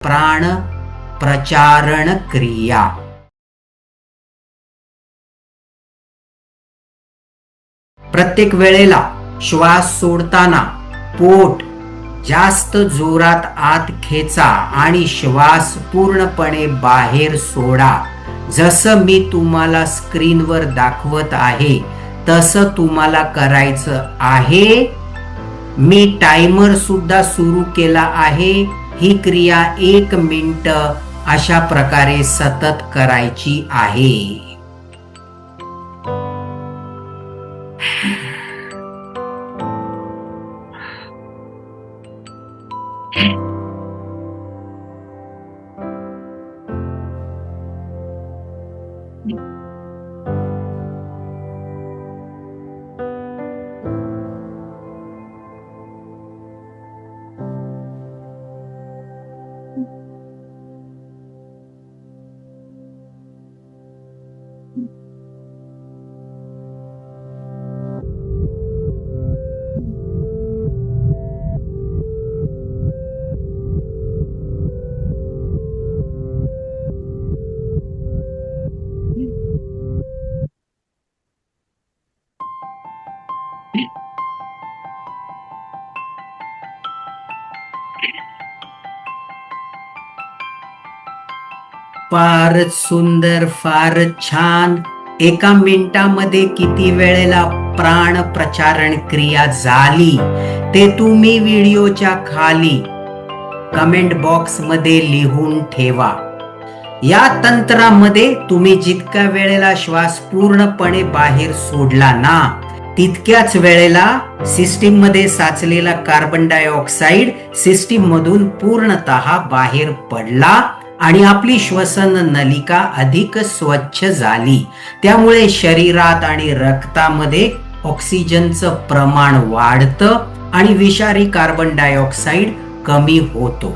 प्राण प्रचारण क्रिया। प्रत्येक वेळेला श्वास सोडताना पोट जास्त जोरात आत खेचा आणि श्वास पूर्णपणे बाहेर सोडा। जसं मी तुम्हाला स्क्रीनवर दाखवत आहे तसं तुम्हाला करायचं आहे। मी टाइमर सुद्धा सुरू केला आहे। ही क्रिया 1 मिनिट अशा प्रकारे सतत करायची आहे। फारच सुंदर, फारच छान। 1 मिनिटामध्ये किती वेळेला प्राण प्रचारण क्रिया झाली ते तुम्ही व्हिडिओच्या खाली कमेंट बॉक्स मध्ये लिहून ठेवा। या तंत्रामध्ये तुम्ही जितक्या वेळेला श्वास पूर्णपणे बाहेर सोडला ना तितक्याच वेळेला सिस्टीम मध्ये साचलेला कार्बन डायऑक्साइड सिस्टीम मधून पूर्णतः बाहेर पडला आणि आपली श्वसन नलिका अधिक स्वच्छ झाली। त्यामुळे शरीरात आणि रक्तामध्ये ऑक्सिजनचं प्रमाण वाढतं आणि विषारी कार्बन डायऑक्साइड कमी होतो।